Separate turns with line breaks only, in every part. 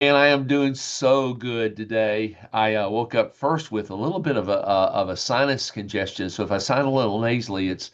And I am doing so good today. I woke up first with a little bit of a sinus congestion. So if I sound a little nasally, it's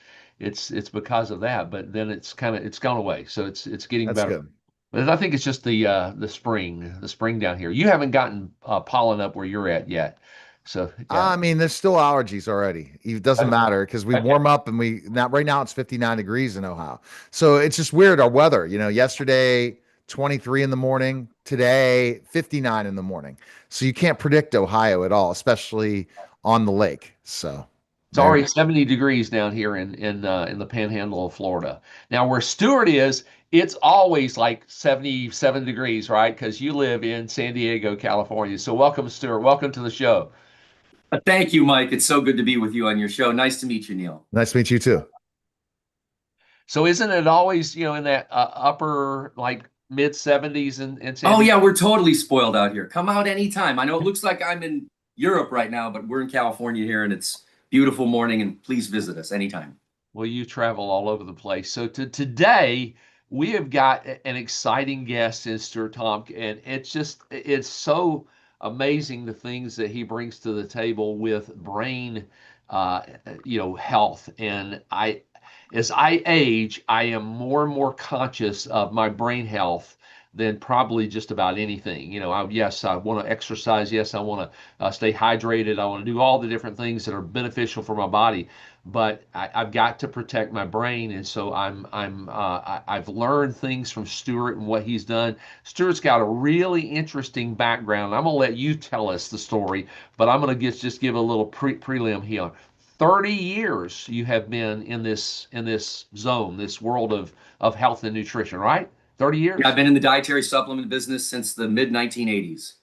because of that. But then it's gone away. So it's getting
That's
better.
good.
But I think it's just the spring down here. You haven't gotten pollen up where you're at yet. So yeah.
I mean, there's still allergies already. It doesn't matter because we
Okay.
warm up and we now right now it's 59 degrees in Ohio. So it's just weird our weather. Yesterday 23 in the morning, today 59 in the morning. So you can't predict Ohio at all, especially on the lake. So
It's
there.
already 70 degrees down here in the panhandle of Florida. Now where Stuart is, it's always like 77 degrees, right? Because you live in San Diego, California. So welcome, Stuart. Welcome to the show.
Thank you, Mike. It's so good to be with you on your show. Nice to meet you, Neil.
Nice to meet you too.
So isn't it always, in that upper like mid 70s in San
Oh,
Diego?
yeah, we're totally spoiled out here. Come out anytime. I know it looks like I'm in Europe right now, but we're in California here and it's beautiful morning and please visit us anytime.
Well, you travel all over the place. So today we have got an exciting guest in Stuart Tomc, and it's so amazing the things that he brings to the table with brain, uh, health. And as I age, I am more and more conscious of my brain health than probably just about anything. Yes, I want to exercise. Yes, I want to stay hydrated. I want to do all the different things that are beneficial for my body, but I've got to protect my brain, and so I've learned things from Stuart and what he's done. Stuart's got a really interesting background. I'm gonna let you tell us the story, but I'm gonna just give a little prelim here. 30 years you have been in this zone, this world of health and nutrition, right? 30
Yeah, I've
years.
been in the dietary supplement business since the mid 1980s.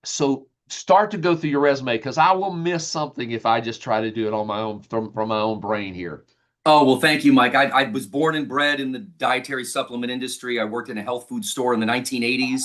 So start to go through your resume because I will miss something if I just try to do it on my own from my own brain here.
Oh, well, thank you, Mike. I was born and bred in the dietary supplement industry. I worked in a health food store in the 1980s,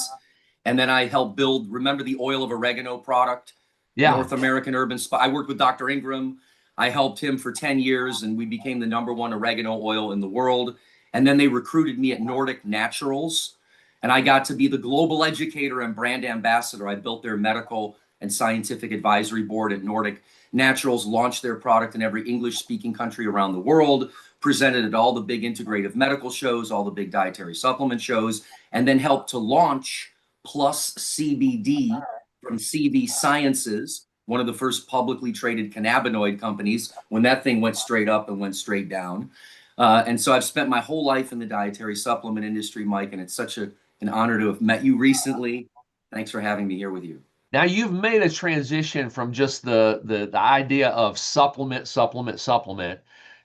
and then I helped build, remember the oil of oregano product,
Yeah.
North American Urban Spy. I worked with Dr. Ingram. I helped him for 10 years, and we became the number one oregano oil in the world. And then they recruited me at Nordic Naturals, and I got to be the global educator and brand ambassador. I built their medical and scientific advisory board at Nordic Naturals, launched their product in every English speaking country around the world, presented at all the big integrative medical shows, all the big dietary supplement shows, and then helped to launch PlusCBD from CV Sciences, one of the first publicly traded cannabinoid companies, when that thing went straight up and went straight down. And so I've spent my whole life in the dietary supplement industry, Mike, and it's such an honor to have met you recently. Thanks for having me here with you.
Now you've made a transition from just the idea of supplement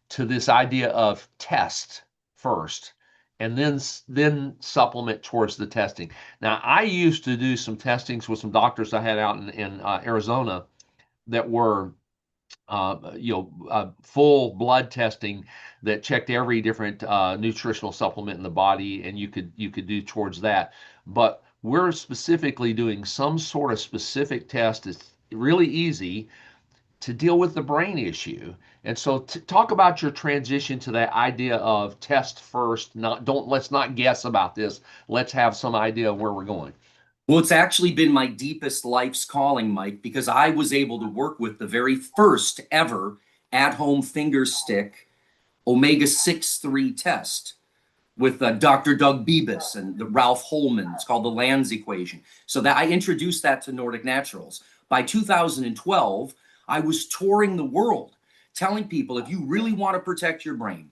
to this idea of test first and then supplement towards the testing. Now I used to do some testings with some doctors I had out in Arizona that were full blood testing that checked every different nutritional supplement in the body, and you could do towards that. But we're specifically doing some sort of specific test. It's really easy to deal with the brain issue. And so, talk about your transition to that idea of test first. Not don't let's not guess about this. Let's have some idea of where we're going.
Well, it's actually been my deepest life's calling, Mike, because I was able to work with the very first ever at home finger stick omega-6 3 test with Dr. Doug Bebus and the Ralph Holman. It's called the Lands equation. So that I introduced that to Nordic Naturals. By 2012, I was touring the world telling people if you really want to protect your brain,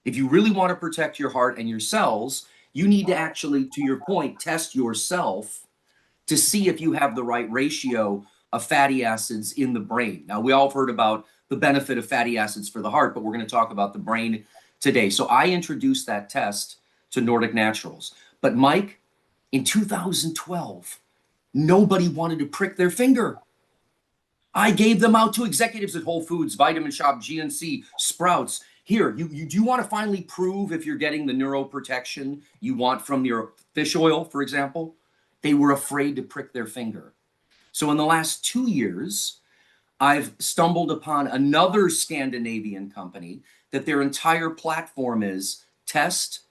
if you really want to protect your heart and your cells, you need to actually, to your point, test yourself to see if you have the right ratio of fatty acids in the brain. Now, we all have heard about the benefit of fatty acids for the heart, but we're going to talk about the brain today. So I introduced that test to Nordic Naturals. But Mike, in 2012, nobody wanted to prick their finger. I gave them out to executives at Whole Foods, Vitamin Shop, GNC, Sprouts. Here, you do you want to finally prove if you're getting the neuroprotection you want from your fish oil, for example? They were afraid to prick their finger. So in the last 2 years, I've stumbled upon another Scandinavian company that their entire platform is test,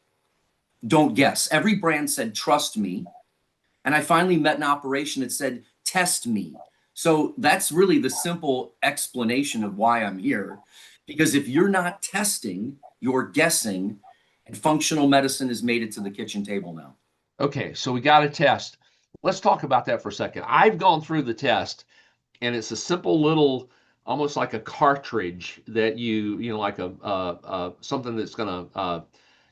don't guess. Every brand said, trust me. And I finally met an operation that said, test me. So that's really the simple explanation of why I'm here. Because if you're not testing, you're guessing, and functional medicine has made it to the kitchen table now.
Okay, so we got a test. Let's talk about that for a second. I've gone through the test, and it's a simple little, almost like a cartridge that you know, like a something that's gonna,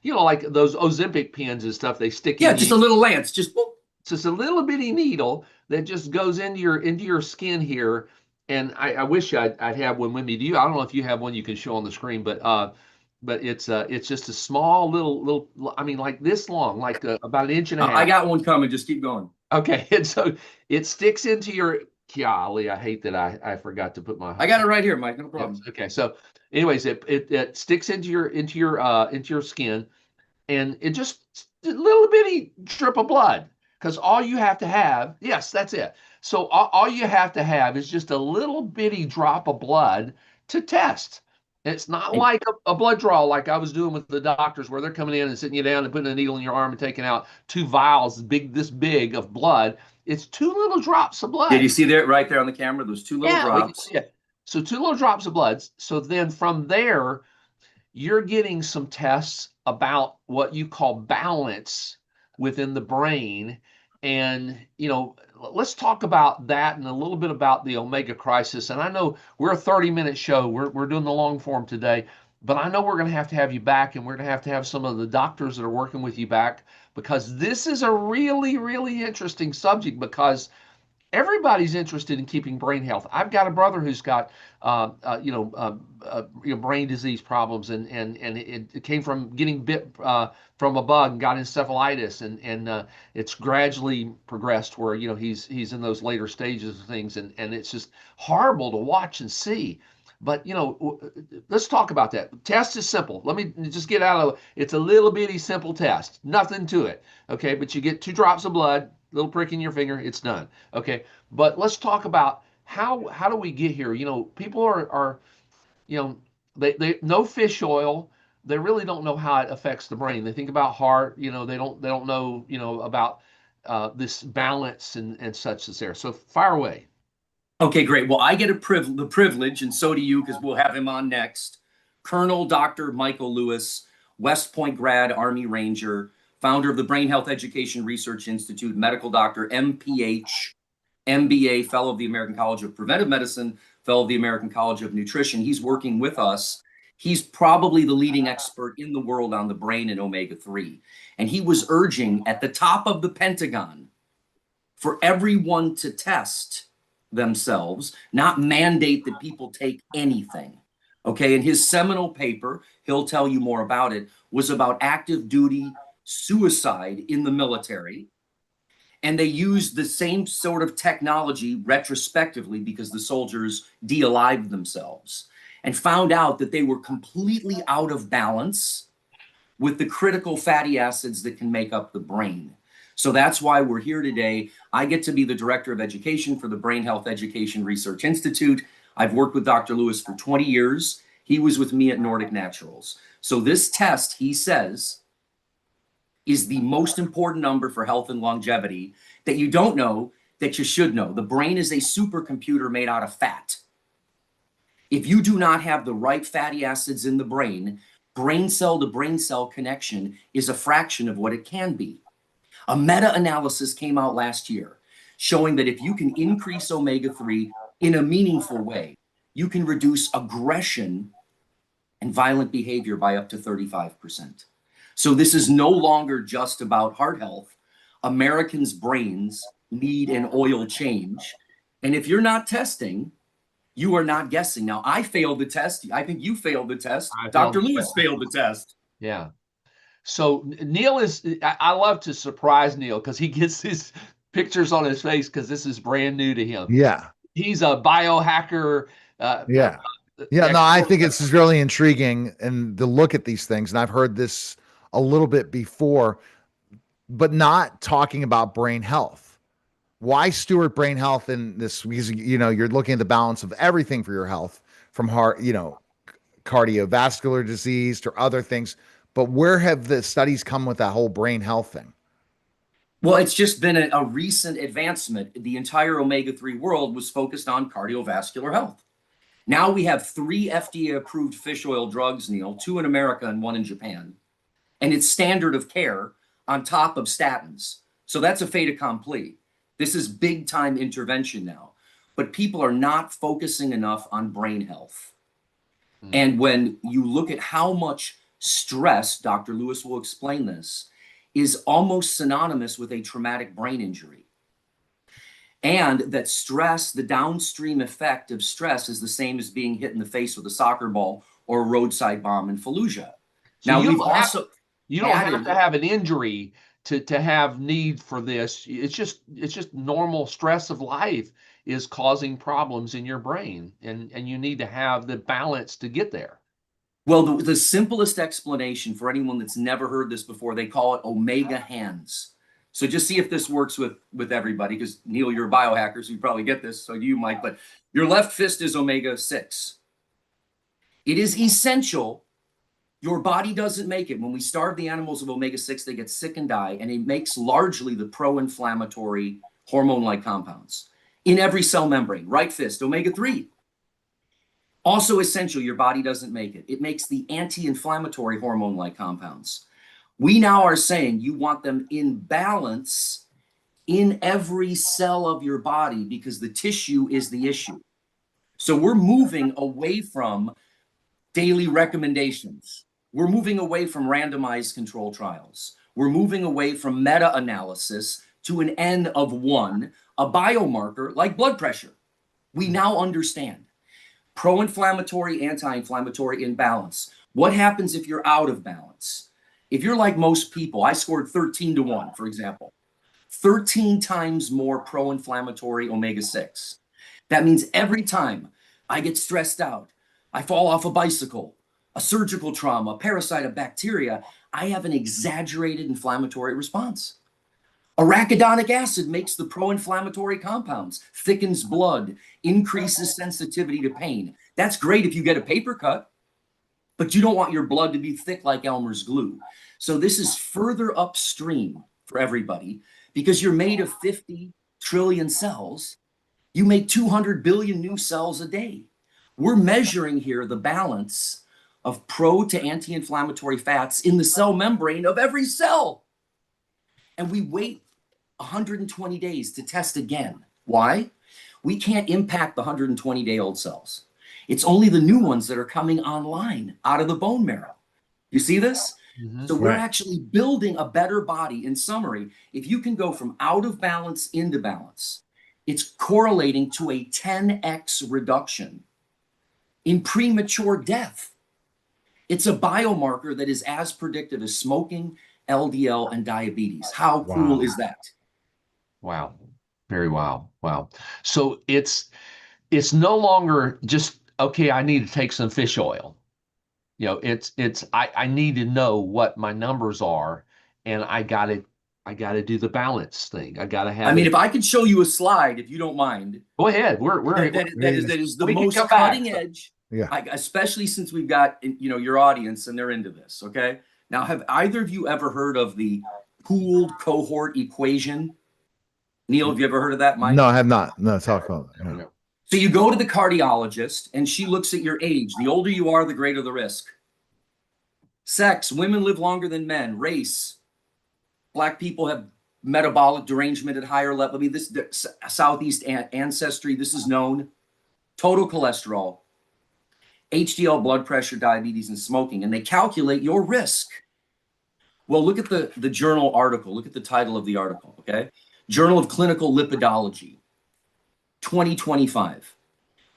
you know, like those Ozempic pens and stuff. They stick
Yeah,
in
just
you.
a little lance, just boop.
It's just a little bitty needle that just goes into your skin here. And I wish I'd have one with me. Do you? I don't know if you have one you can show on the screen, but it's just a small little. I mean, like this long, like about an inch and a
I
half.
got one coming. Just keep going.
Okay, and so it sticks into your. Golly, I hate that I forgot to put my.
I got it right here, Mike. No problem.
Yes. Okay, so anyways, it sticks into your skin, and it just a little bitty drip of blood. Because all you have to have, yes, that's it. So all you have to have is just a little bitty drop of blood to test. It's not like a blood draw like I was doing with the doctors where they're coming in and sitting you down and putting a needle in your arm and taking out 2 vials this big of blood. It's 2 little drops of blood.
Did you see that right there on the camera? Those 2 little drops.
We can see it. So 2 little drops of blood. So then from there, you're getting some tests about what you call balance within the brain. And, you know, let's talk about that and a little bit about the Omega crisis. And I know we're a 30-minute show. We're doing the long form today, but I know we're going to have you back, and we're going to have some of the doctors that are working with you back, because this is a really, really interesting subject, because everybody's interested in keeping brain health. I've got a brother who's got, brain disease problems, and it came from getting bit from a bug and got encephalitis, and it's gradually progressed where he's in those later stages of things, and it's just horrible to watch and see. But let's talk about that. The test is simple. Let me just get out of it. It's a little bitty simple test, nothing to it. Okay, but you get 2 drops of blood, little prick in your finger, it's done. Okay, but let's talk about how do we get here? People are they know fish oil. They really don't know how it affects the brain. They think about heart. They don't know about this balance and such that's there. So fire away.
Okay, great. Well, I get the privilege, and so do you, because we'll have him on next. Colonel Dr. Michael Lewis, West Point grad, Army Ranger, founder of the Brain Health Education Research Institute, medical doctor, MPH, MBA, fellow of the American College of Preventive Medicine, fellow of the American College of Nutrition. He's working with us. He's probably the leading expert in the world on the brain and omega-3. And he was urging at the top of the Pentagon for everyone to test themselves, not mandate that people take anything. Okay, and his seminal paper, he'll tell you more about it, was about active duty suicide in the military. And they used the same sort of technology retrospectively, because the soldiers de-alived themselves, and found out that they were completely out of balance with the critical fatty acids that can make up the brain. So that's why we're here today. I get to be the director of education for the Brain Health Education Research Institute. I've worked with Dr. Lewis for 20 years. He was with me at Nordic Naturals. So this test, he says, is the most important number for health and longevity that you don't know that you should know. The brain is a supercomputer made out of fat. If you do not have the right fatty acids in the brain cell to brain cell connection is a fraction of what it can be. A meta-analysis came out last year showing that if you can increase omega-3 in a meaningful way, you can reduce aggression and violent behavior by up to 35%. So this is no longer just about heart health. Americans' brains need an oil change. And if you're not testing, you are not guessing. Now, I failed the test. I think you failed the test. Dr. Lewis failed the test.
Yeah. So Neil I love to surprise Neil, because he gets his pictures on his face, because this is brand new to him.
Yeah.
He's a biohacker.
Yeah. No, I think it's really intriguing and to look at these things. And I've heard this a little bit before, but not talking about brain health. Why Stuart brain health in this? Because, you're looking at the balance of everything for your health, from heart, cardiovascular disease to other things. But where have the studies come with that whole brain health thing?
Well, it's just been a recent advancement. The entire omega-3 world was focused on cardiovascular health. Now we have 3 FDA-approved fish oil drugs, Neil, 2 in America and 1 in Japan. And it's standard of care on top of statins. So that's a fait accompli. This is big time intervention now. But people are not focusing enough on brain health. And when you look at how much stress, Dr. Lewis will explain this, is almost synonymous with a traumatic brain injury. And that stress, the downstream effect of stress, is the same as being hit in the face with a soccer ball or a roadside bomb in Fallujah.
So
Now, we've also
you don't have to have an injury to have need for this. It's just normal stress of life is causing problems in your brain, and you need to have the balance to get there.
Well, the simplest explanation for anyone that's never heard this before, they call it omega hands. So just see if this works with everybody, because Neil, you're a biohacker, so you probably get this. So do you, Mike, but your left fist is omega-6. It is essential. Your body doesn't make it. When we starve the animals of omega-6, they get sick and die, and it makes largely the pro-inflammatory hormone-like compounds in every cell membrane. Right fist, omega-3. Also essential, your body doesn't make it. It makes the anti-inflammatory hormone-like compounds. We now are saying you want them in balance in every cell of your body because the tissue is the issue. So we're moving away from daily recommendations. We're moving away from randomized control trials. We're moving away from meta-analysis to an N of 1, a biomarker like blood pressure. We now understand. Pro-inflammatory, anti-inflammatory in balance. What happens if you're out of balance? If you're like most people, I scored 13 to 1, for example, 13 times more pro-inflammatory omega-6. That means every time I get stressed out, I fall off a bicycle, a surgical trauma, a parasite, a bacteria, I have an exaggerated inflammatory response. Arachidonic acid makes the pro-inflammatory compounds, thickens blood, increases sensitivity to pain. That's great if you get a paper cut, but you don't want your blood to be thick like Elmer's glue. So this is further upstream for everybody because you're made of 50 trillion cells. You make 200 billion new cells a day. We're measuring here the balance of pro to anti-inflammatory fats in the cell membrane of every cell. And we wait 120 days to test again. Why? We can't impact the 120-day-old cells. It's only the new ones that are coming online out of the bone marrow. You see this? Mm-hmm. So we're actually building a better body. In summary, if you can go from out of balance into balance, it's correlating to a 10x reduction in premature death. It's a biomarker that is as predictive as smoking, LDL, and diabetes. How cool is that? Wow.
Very wow. Wow. So it's no longer just, okay, I need to take some fish oil. You know, I need to know what my numbers are, and I gotta do the balance thing. I gotta have.
I mean, if I could show you a slide, if you don't mind.
Go ahead.
That is the most cutting edge. Yeah. Especially since we've got, you know, your audience and they're into this. Okay. Now, have either of you ever heard of the pooled cohort equation? Neil, have you ever heard of that, Mike?
No, I have not. No, talk about it. No.
So you go to the cardiologist and she looks at your age. The older you are, the greater the risk. Sex, women live longer than men. Race, Black people have metabolic derangement at higher level. I mean, this Southeast ancestry, this is known. Total cholesterol, HDL, blood pressure, diabetes, and smoking. And they calculate your risk. Well, look at the journal article. Look at the title of the article, okay? Journal of Clinical Lipidology, 2025.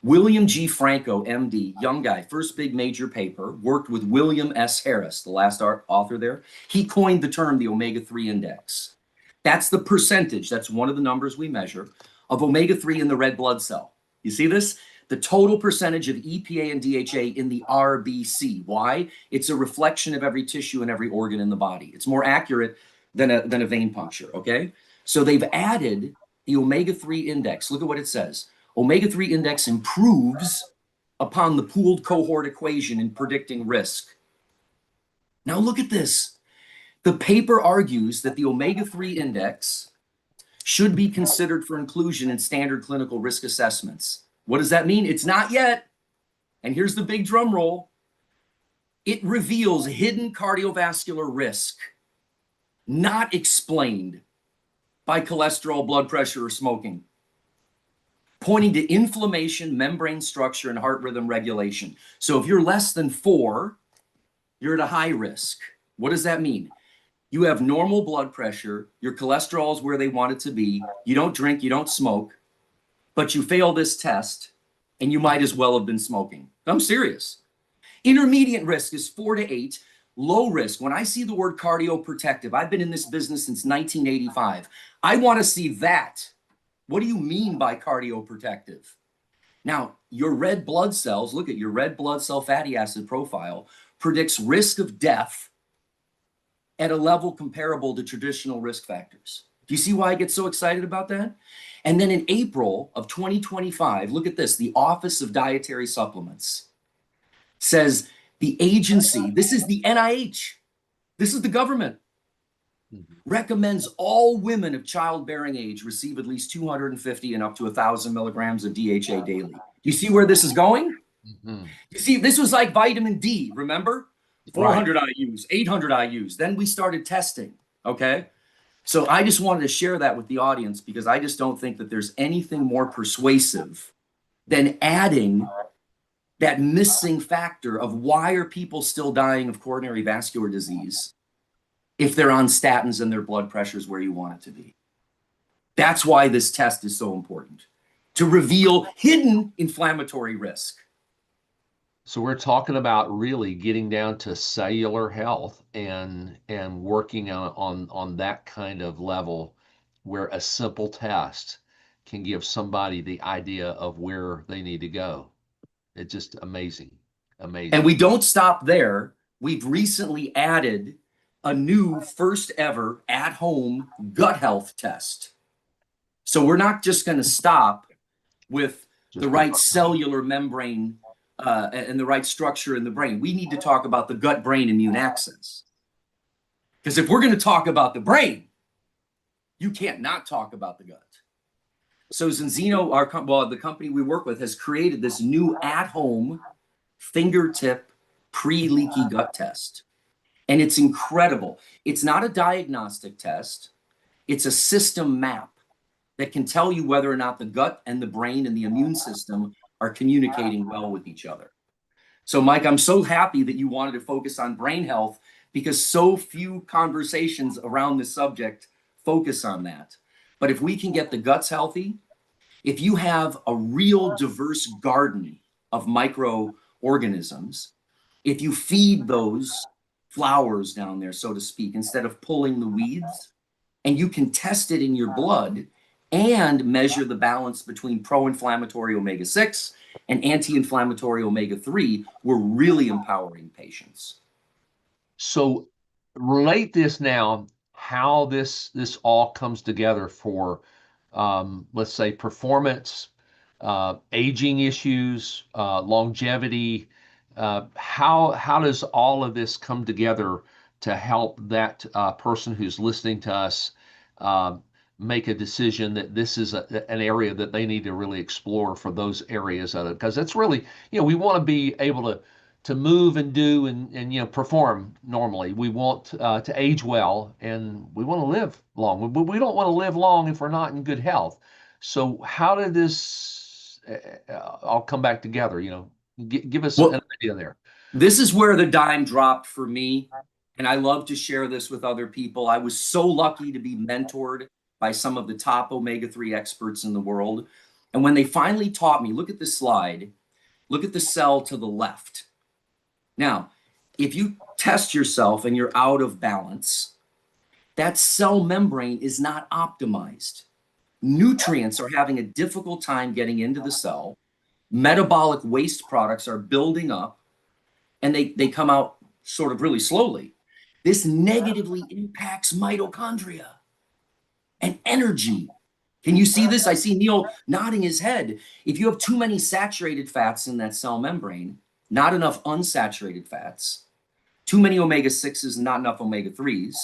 William G. Franco, MD, young guy, first big major paper, worked with William S. Harris, the last author there. He coined the term the omega-3 index. That's the percentage, that's one of the numbers we measure, of omega-3 in the red blood cell. You see this? The total percentage of EPA and DHA in the RBC. Why? It's a reflection of every tissue and every organ in the body. It's more accurate than a vein puncture, okay? So they've added the omega-3 index. Look at what it says. Omega-3 index improves upon the pooled cohort equation in predicting risk. Now look at this. The paper argues that the omega-3 index should be considered for inclusion in standard clinical risk assessments. What does that mean? It's not yet. And here's the big drum roll. It reveals hidden cardiovascular risk not explained by cholesterol, blood pressure, or smoking, pointing to inflammation, membrane structure, and heart rhythm regulation. So if you're less than 4, you're at a high risk. What does that mean? You have normal blood pressure, your cholesterol is where they want it to be, you don't drink, you don't smoke, but you fail this test, and you might as well have been smoking. I'm serious. Intermediate risk is 4 to 8. Low risk, when I see the word cardioprotective, I've been in this business since 1985. I want to see that. What do you mean by cardioprotective? Now, your red blood cells, look at your red blood cell fatty acid profile, predicts risk of death at a level comparable to traditional risk factors. Do you see why I get so excited about that? And then in April of 2025, look at this, the Office of Dietary Supplements says the agency, this is the NIH, this is the government, recommends all women of childbearing age receive at least 250 and up to 1,000 milligrams of DHA daily. You see where this is going? You see, this was like vitamin D, remember? 400 IUs, 800 IUs. Then we started testing, okay? So I just wanted to share that with the audience because I just don't think that there's anything more persuasive than adding that missing factor of why are people still dying of coronary vascular disease if they're on statins and their blood pressure is where you want it to be. That's why this test is so important, to reveal hidden inflammatory risk.
So we're talking about really getting down to cellular health and working on that kind of level where a simple test can give somebody the idea of where they need to go. It's just amazing, amazing.
And we don't stop there. We've recently added a new first ever at-home gut health test. So we're not just going to stop with the right cellular membrane and the right structure in the brain. We need to talk about the gut-brain immune axis. Because if we're going to talk about the brain, you can't not talk about the gut. So Zenzino, the company we work with, has created this new at-home fingertip pre-leaky gut test. And it's incredible. It's not a diagnostic test. It's a system map that can tell you whether or not the gut and the brain and the immune system are communicating well with each other. So Mike, I'm so happy that you wanted to focus on brain health because so few conversations around this subject focus on that. But if we can get the guts healthy, if you have a real diverse garden of microorganisms, if you feed those flowers down there, so to speak, instead of pulling the weeds, and you can test it in your blood and measure the balance between pro-inflammatory omega-6 and anti-inflammatory omega-3, we're really empowering patients.
So relate this now, how this all comes together for, let's say, performance, aging issues, longevity. How does all of this come together to help that person who's listening to us make a decision that this is an area that they need to really explore for those areas of it? Because that's really, we want to be able to move and do and perform normally. We want to age well, and we want to live long. We don't want to live long if we're not in good health. So how did this all come back together? Give us an idea there.
This is where the dime dropped for me, and I love to share this with other people. I was so lucky to be mentored by some of the top omega-3 experts in the world. And when they finally taught me, look at this slide, look at the cell to the left. Now, if you test yourself and you're out of balance, that cell membrane is not optimized. Nutrients are having a difficult time getting into the cell. Metabolic waste products are building up, and they come out sort of really slowly. This negatively impacts mitochondria and energy. Can you see this? I see Neil nodding his head. If you have too many saturated fats in that cell membrane, not enough unsaturated fats, too many omega-6s and not enough omega-3s,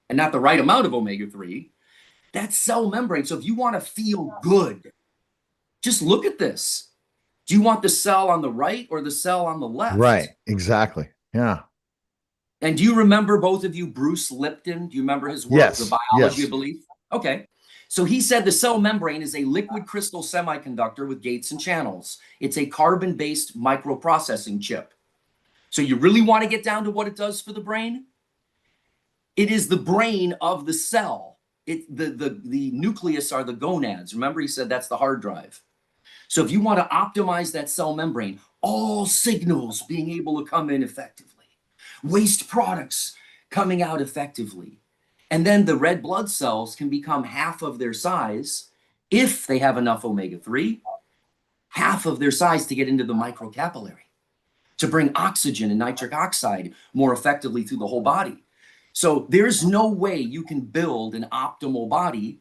and not the right amount of omega-3, that's cell membrane. So if you want to feel good, just look at this. Do you want the cell on the right or the cell on the left?
Right. Exactly. Yeah.
And do you remember, both of you, Bruce Lipton? Do you remember his work,
Yes.
The Biology
Yes.
of Belief? Okay. So he said the cell membrane is a liquid crystal semiconductor with gates and channels. It's a carbon-based microprocessing chip. So you really want to get down to what it does for the brain? It is the brain of the cell. The nucleus are the gonads. Remember, he said that's the hard drive. So if you want to optimize that cell membrane, all signals being able to come in effectively, waste products coming out effectively, and then the red blood cells can become half of their size if they have enough omega-3, half of their size to get into the microcapillary, to bring oxygen and nitric oxide more effectively through the whole body. So there's no way you can build an optimal body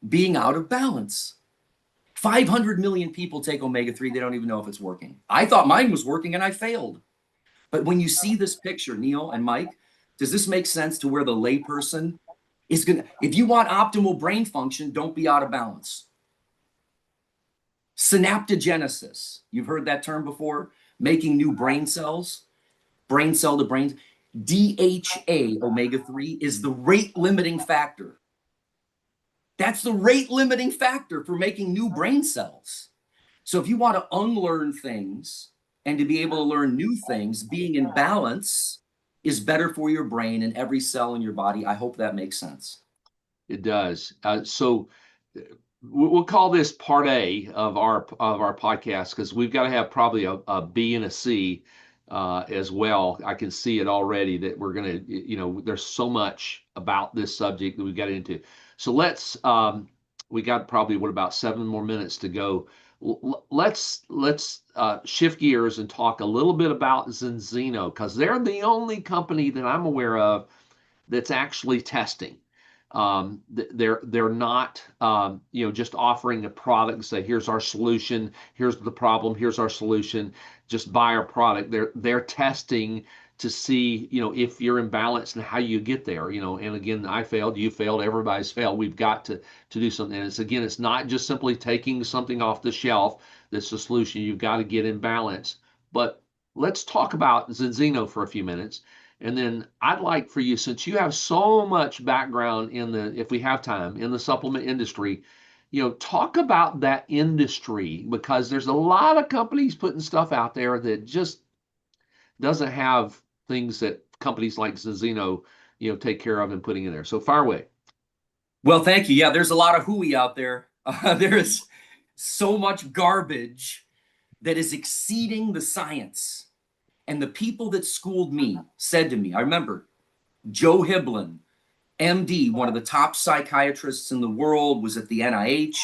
being out of balance. 500 million people take omega-3. They don't even know if it's working. I thought mine was working and I failed. But when you see this picture, Neil and Mike, does this make sense to where the layperson is going to, if you want optimal brain function, don't be out of balance. Synaptogenesis, you've heard that term before, making new brain cells, brain cell to brain. DHA, omega-3, is the rate limiting factor. That's the rate limiting factor for making new brain cells. So if you want to unlearn things and to be able to learn new things, being in balance is better for your brain and every cell in your body. I hope that makes sense.
It does. So we'll call this part A of our podcast, because we've got to have probably a B and a C as well. I can see it already that we're going to, there's so much about this subject that we've got into. So let's, we got probably about 7 more minutes to go. Let's shift gears and talk a little bit about Zenzino, because they're the only company that I'm aware of that's actually testing. They're not just offering a product and say, here's our solution, here's the problem, here's our solution, just buy our product. They're testing to see if you're in balance and how you get there. And again, I failed, you failed, everybody's failed. We've got to do something. And it's not just simply taking something off the shelf that's the solution. You've got to get in balance. But let's talk about Zenzino for a few minutes. And then I'd like for you, since you have so much background if we have time, in the supplement industry, talk about that industry, because there's a lot of companies putting stuff out there that just doesn't have things that companies like Zenzino, take care of and putting in there. So fire away.
Well, thank you. Yeah, there's a lot of hooey out there. There is so much garbage that is exceeding the science. And the people that schooled me said to me, I remember Joe Hibbelin, MD, one of the top psychiatrists in the world, was at the NIH.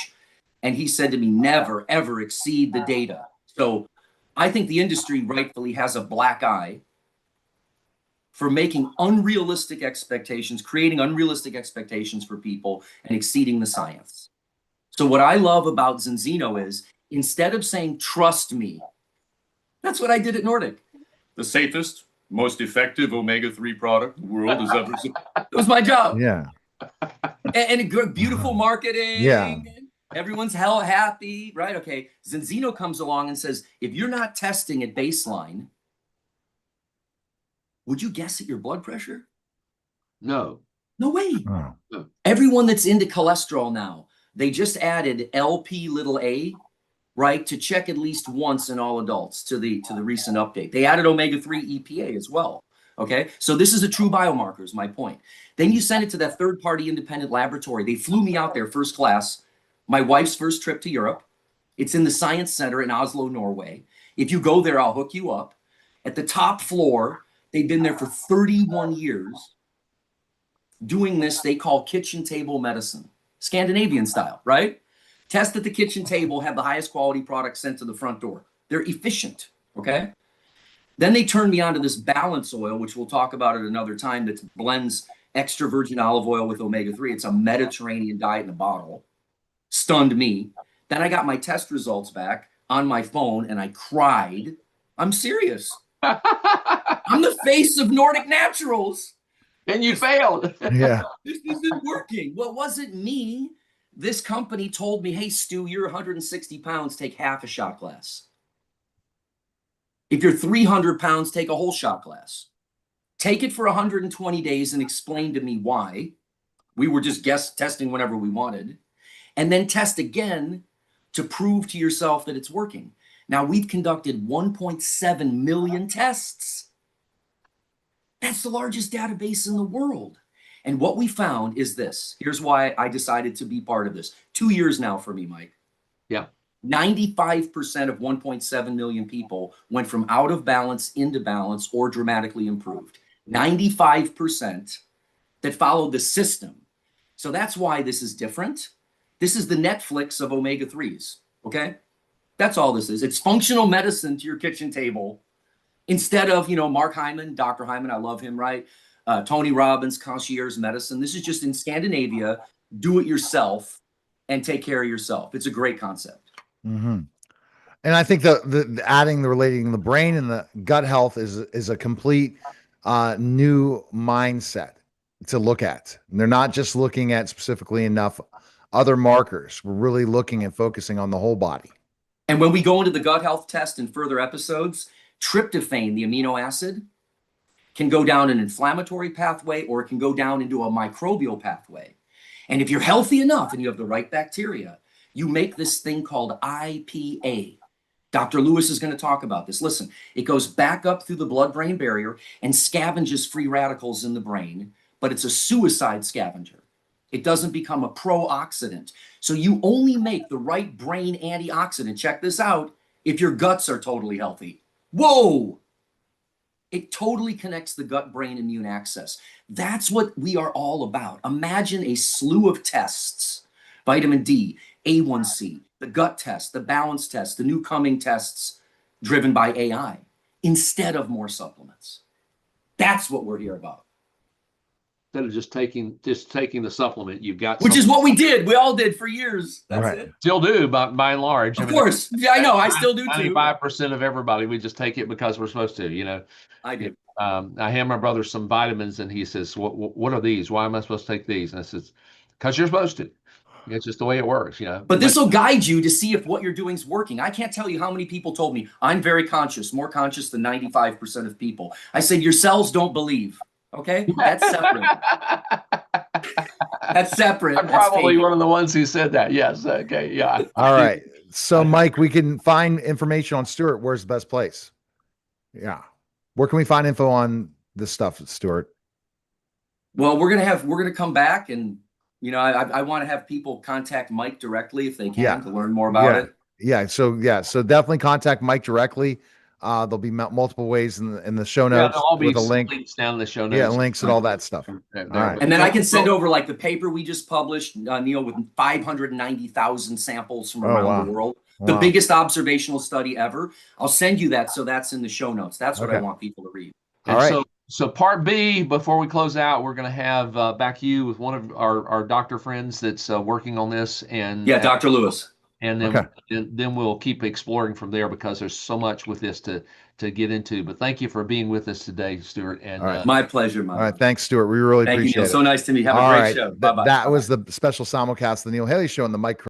And he said to me, never, ever exceed the data. So I think the industry rightfully has a black eye for making unrealistic expectations, creating unrealistic expectations for people and exceeding the science. So what I love about Zenzino is, instead of saying, trust me, that's what I did at Nordic. The safest, most effective omega-3 product the world has ever seen. That was my job.
Yeah.
And a good, beautiful marketing.
Yeah.
Everyone's hell happy, right? Okay. Zenzino comes along and says, if you're not testing at baseline, would you guess at your blood pressure?
No.
No way.
Oh.
No.
Everyone that's into cholesterol now, they just added LP(a), right, to check at least once in all adults to the recent update. They added omega-3 EPA as well. Okay, so this is a true biomarker, is my point. Then you send it to that third-party independent laboratory. They flew me out there first class, my wife's first trip to Europe. It's in the Science Center in Oslo, Norway. If you go there, I'll hook you up. At the top floor, they've been there for 31 years doing this they call kitchen table medicine, Scandinavian style, right? Test at the kitchen table, have the highest quality product sent to the front door. They're efficient, okay? Then they turned me on to this balance oil, which we'll talk about at another time, that blends extra virgin olive oil with omega-3. It's a Mediterranean diet in a bottle. Stunned me. Then I got my test results back on my phone and I cried. I'm serious. I'm the face of Nordic Naturals.
And you failed.
Yeah.
This isn't working. Well, it wasn't me. This company told me, hey, Stu, you're 160 pounds, take half a shot glass. If you're 300 pounds, take a whole shot glass. Take it for 120 days and explain to me why. We were just testing whenever we wanted. And then test again to prove to yourself that it's working. Now, we've conducted 1.7 million tests. That's the largest database in the world. And what we found is this. Here's why I decided to be part of this. 2 years now for me, Mike.
Yeah.
95% of 1.7 million people went from out of balance into balance or dramatically improved. 95% that followed the system. So that's why this is different. This is the Netflix of omega-3s, okay? That's all this is. It's functional medicine to your kitchen table instead of, Mark Hyman, Dr. Hyman, I love him, right? Tony Robbins, concierge medicine. This is just in Scandinavia, do it yourself and take care of yourself. It's a great concept.
Mm-hmm. And I think the adding the relating the brain and the gut health is a complete new mindset to look at. And they're not just looking at specifically enough other markers. We're really looking and focusing on the whole body.
And when we go into the gut health test in further episodes, tryptophan, the amino acid, can go down an inflammatory pathway or it can go down into a microbial pathway. And if you're healthy enough and you have the right bacteria, you make this thing called IPA. Dr. Lewis is going to talk about this. Listen, it goes back up through the blood-brain barrier and scavenges free radicals in the brain, but it's a suicide scavenger. It doesn't become a pro-oxidant. So you only make the right brain antioxidant, check this out, if your guts are totally healthy. Whoa! It totally connects the gut-brain immune axis. That's what we are all about. Imagine a slew of tests, vitamin D, A1C, the gut test, the balance test, the new coming tests driven by AI, instead of more supplements. That's what we're here about.
Instead of just taking the supplement, you've got
which is what we did. We all did for years. That's
Right.
it.
still do by and large.
Of course. Yeah, I know. I still do too.
95% of everybody, we just take it because we're supposed to,
I do.
I hand my brother some vitamins and he says, what are these? Why am I supposed to take these? And I says, because you're supposed to. It's just the way it works,
But this will guide you to see if what you're doing is working. I can't tell you how many people told me, I'm very conscious, more conscious than 95% of people. I said, your cells don't believe. Okay? That's separate. That's separate.
I'm probably one of the ones who said that. Yes. Okay. Yeah.
All right. So, Mike, we can find information on Stuart. Where's the best place? Yeah. Where can we find info on this stuff, Stuart?
Well, we're gonna come back and I want to have people contact Mike directly if they can to learn more about it.
Yeah. So definitely contact Mike directly. There'll be multiple ways in the show notes.
There'll all be
with a link.
links down in the show notes.
Yeah, links and all that stuff.
All
right.
And then I can send over like the paper we just published, Neil, with 590,000 samples from around the world. The biggest observational study ever. I'll send you that, so that's in the show notes. That's what I want people to read.
All right. So part B, before we close out, we're going to have back you with one of our doctor friends that's working on this. And
yeah, Dr. Lewis.
And then we'll keep exploring from there because there's so much with this to get into. But thank you for being with us today, Stuart. And
my pleasure, Mike.
All right, thanks, Stuart. We really appreciate it.
So nice to meet you. Have a great show. Bye-bye.
That was the special simulcast, the Neil Haley Show, on the Mike Crook